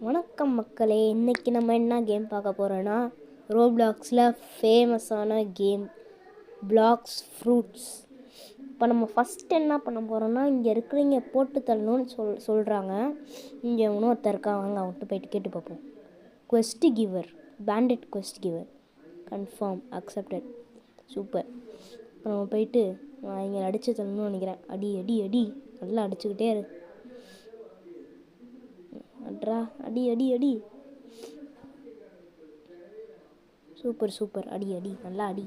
வணக்கம் மக்களே, இன்றைக்கி நம்ம என்ன கேம் பார்க்க போகிறோன்னா ரோப்ளாக்ஸில் ஃபேமஸான கேம் பிளாக்ஸ் ஃப்ரூட்ஸ். இப்போ நம்ம ஃபஸ்ட்டு என்ன பண்ண போகிறோன்னா, இங்கே இருக்கிறவங்க போட்டு தள்ளணும்னு சொல்கிறாங்க. இங்கே இன்னொருத்தர் இருக்கா, வாங்க அவன்கிட்ட போயிட்டு கேட்டு பார்ப்போம். Quest giver, banded quest giver, confirm accepted. Super. இப்போ நம்ம போயிட்டு இங்கே அடித்து தள்ளணும்னு நினைக்கிறேன். அடி அடி அடி நல்லா அடிச்சுக்கிட்டே இரு. அட்ரா அடி அடி அடி. சூப்பர் சூப்பர், அடி அடி நல்லா அடி.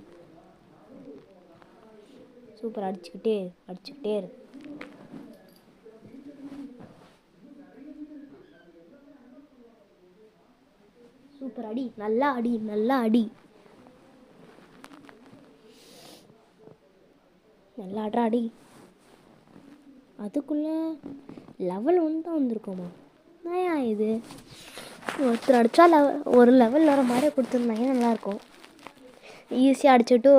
சூப்பர், அடிச்சுக்கிட்டே இரு. சூப்பர், அடி நல்லா அடி நல்லா அடி. நல்லா அட்ரா அடி. அதுக்குள்ளே லெவல் 1 தான் வந்திருக்கோமா? ஏன் இது ஒருத்தர் அடித்தா ஒரு லெவல் வர மாதிரி கொடுத்துருந்தாங்க, நல்லாயிருக்கும். ஈஸியாக அடிச்சுட்டு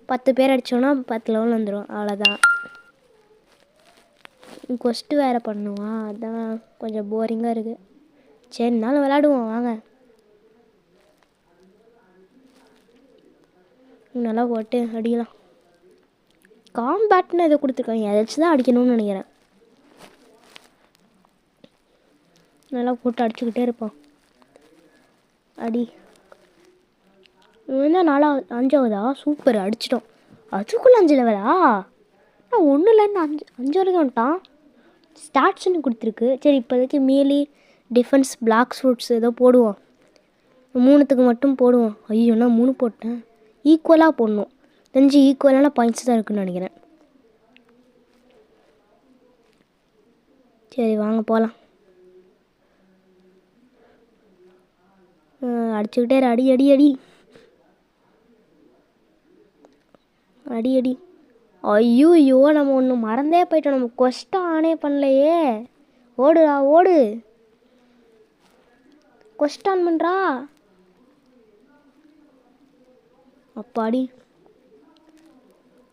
10 பேர் அடித்தோன்னா 10 லெவல் வந்துடும், அவ்வளோதான். கொஸ்ட்டு வேறு பண்ணுவான், அதான் கொஞ்சம் போரிங்காக இருக்குது. சரி, நாளும் விளாடுவோம் வாங்க. நல்லா போட்டு அடிக்கலாம். காம்பேட்னு எதை கொடுத்துருக்காங்க, எதாச்சும் தான் அடிக்கணும்னு நினைக்கிறேன். நல்லா போட்டு அடிச்சுக்கிட்டே இருப்பான். அடி. என்ன 5ஆவதா? சூப்பர், அடிச்சிட்டோம். அதுக்குள்ளே 5 லெவலா? நான் 1லேருந்து 5 வரைக்கும் வந்துட்டான். ஸ்டாட்ஸ்ன்னு கொடுத்துருக்கு. சரி, இப்போதைக்கு மீலி டிஃபென்ஸ் பிளாக் ஃப்ரூட்ஸ் ஏதோ போடுவோம். 3த்துக்கு மட்டும் போடுவோம். ஐயோ, நான் 3 போட்டேன். ஈக்குவலாக போடணும். தெரிஞ்சு ஈக்குவலான பாயிண்ட்ஸ் தான் இருக்குதுன்னு நினைக்கிறேன். சரி வாங்க போகலாம். அடிச்சுக்கிட்டே அடி அடி அடி அடி அடி. ஐயோ, நம்ம ஒன்று மறந்தே போயிட்டோம். நம்ம கொஸ்ட்டை ஆனே பண்ணலையே. ஓடுடா ஓடு, கொஸ்ட் ஆன் பண்ணுறா. அப்பாடி.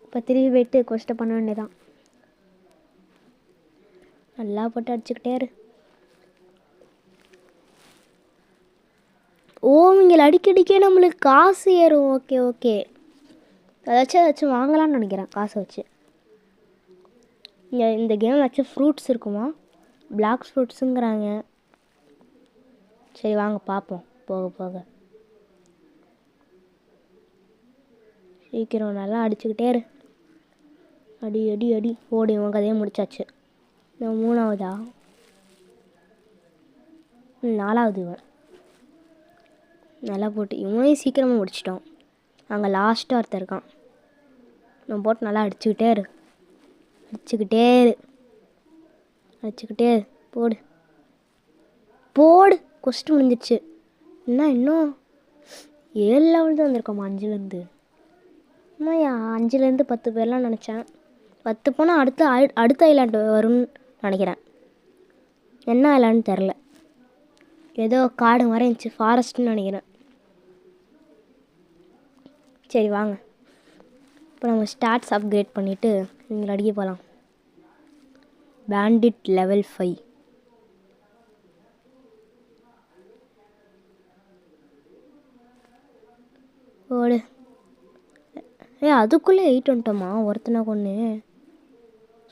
இப்போ திரும்பி போயிட்டு கொஸ்ட்டை பண்ண வேண்டியதான். நல்லா போட்டு அடிச்சுக்கிட்டே இரு. இங்கே அடிக்கடிக்கே நம்மளுக்கு காசு ஏறும். ஓகே ஓகே, ஏதாச்சும் வாங்கலாம்னு நினைக்கிறேன் காசை வச்சு. இங்கே இந்த கேம் ஏதாச்சும் ஃப்ரூட்ஸ் இருக்குமா? பிளாக் ஃப்ரூட்ஸுங்கிறாங்க. சரி வாங்க பார்ப்போம் போக போக. சீக்கிரம் நல்லா அடிச்சுக்கிட்டே இரு. அடி அடி அடி. ஓடி உன் கதையை முடிச்சாச்சு. நான் 3ஆவதா? 4ஆவது இவன். நல்லா போட்டு இவனையும் சீக்கிரமாக முடிச்சிட்டோம். அங்கே லாஸ்ட்டாக ஒருத்தர் இருக்கான். நம்ம போட்டு நல்லா அடிச்சுக்கிட்டே இரு. போடு போடு. கொஸ்ட்டு முடிஞ்சிடுச்சு. இன்னும் 7 லெவல் தான் வந்திருக்கோமா 5லேருந்து? ஆமாயா, 5லேருந்து 10 பேர்லாம் நினச்சேன். 10 போனால் அடுத்த ஐலாண்டு வரும்னு நினைக்கிறேன். என்ன ஐலாண்டு தெரில, ஏதோ காடு மாதிரி இருந்துச்சு, ஃபாரஸ்ட்னு நினைக்கிறேன். சரி வாங்க, இப்போ நம்ம ஸ்டாட்ஸ் அப்கிரேட் பண்ணிவிட்டு இங்கே அடிக்க போகலாம். Bandit level 5. ஓடு. அதுக்குள்ளே 8 வந்துட்டோமா? ஒருத்தனை கொண்டு.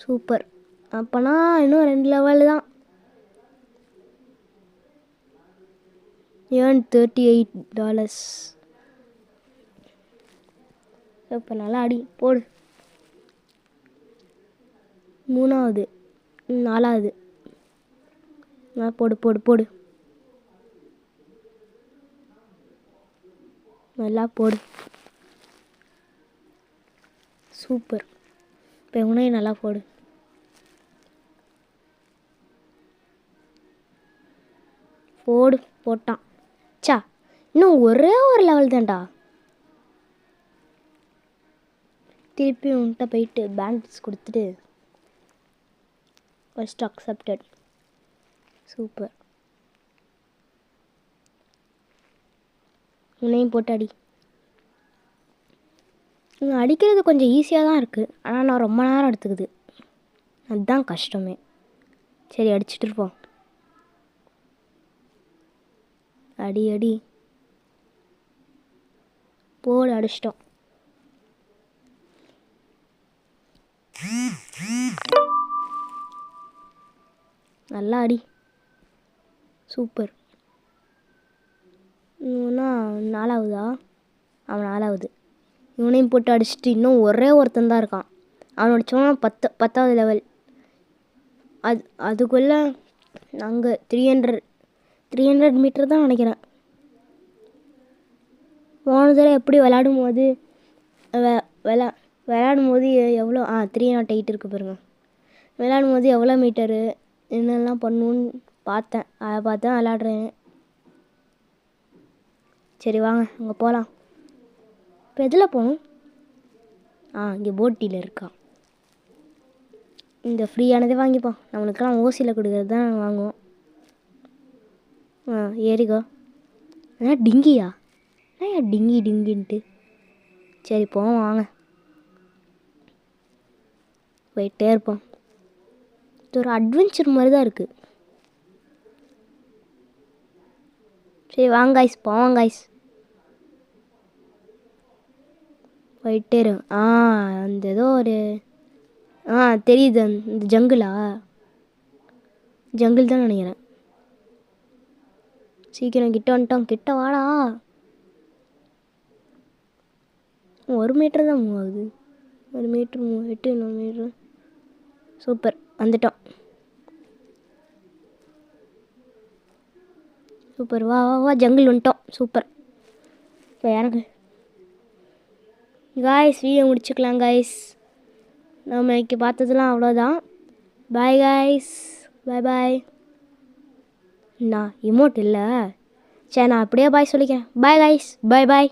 சூப்பர். அப்போனா இன்னும் 2 லெவல் தான். ஏர்ன் $38. இப்போ நல்லா அடி போடு. 3ஆவது 4ஆவது. போடு போடு போடு, நல்லா போடு. சூப்பர். இப்போ இவனையும் நல்லா போடு. போட்டான். சா, இன்னும் ஒரே ஒரு லெவல் தான்டா. திருப்பி உன்கிட்ட போயிட்டு பேண்ட்ஸ் கொடுத்துட்டு ஃபர்ஸ்ட் அக்செப்டட். சூப்பர். உன்னையும் போட்டு அடி. அடிக்கிறது கொஞ்சம் ஈஸியாக தான் இருக்குது, ஆனால் நான் ரொம்ப நேரம் எடுத்துக்குது, அதுதான் கஷ்டமே. சரி, அடிச்சுட்டு இருப்போம். அடி அடி போடு, அடிச்சிட்டோம். நல்லா அடி, சூப்பர். இவனா 4ஆவதா? அவன் 4ஆவது. இவனையும் போட்டு அடிச்சுட்டு இன்னும் ஒரே ஒருத்தன் தான் இருக்கான். அவனோட சும்மா 10வது லெவல். அதுக்குள்ளே நாங்கள் 300 மீட்டர் தான் நினைக்கிறேன். போன தடவை எப்படி விளையாடும் போது எவ்வளோ 308 இருக்குது பாருங்க. விளையாடும் போது எவ்வளோ மீட்டரு என்னெல்லாம் பண்ணணுன்னு பார்த்தேன். அதை பார்த்து தான் விளையாடுறேன். சரி வாங்க அங்கே போகலாம். இப்போ எதில் போகணும்? இங்கே போட்டியில் இருக்கா. இந்த ஃப்ரீயானதே வாங்கிப்போம். நம்மளுக்கெல்லாம் ஓசியில் கொடுக்குறது தான் வாங்குவோம். ஏறிக்கோ. டிங்கியா? டிங்கின்ட்டு. சரி போவோம் வாங்க. போயிட்டே இருப்போம். இது ஒரு அட்வென்ச்சர் மாதிரி தான் இருக்குது. சரி வாங்க காய்ஸ், போவாங்க காய்ஸ். போயிட்டே இரு. அந்த ஏதோ ஒரு தெரியுது. அந்த ஜங்கிள் தான் நினைக்கிறேன். சீக்கிரம் கிட்ட வந்துட்டோம். கிட்ட வாடா. 1 மீட்டர் தான் மூவ் ஆகுது. 1 மீட்டர் 8 மீட்டர். சூப்பர், வந்துட்டோம். சூப்பர், வா வா வா, ஜங்கிள் வந்துட்டோம். சூப்பர். இப்போ எனக்கு காய்ஸ் வீடியோ முடிச்சுக்கலாம் காய்ஸ். நம்ம இன்னைக்கு பார்த்ததுலாம் அவ்வளோதான். பாய் காய்ஸ், பாய் பாய். நான் இமோட் இல்லை. சரி நான் அப்படியே பாய் சொல்லிக்கிறேன். பாய் காய்ஸ், பாய் பாய்.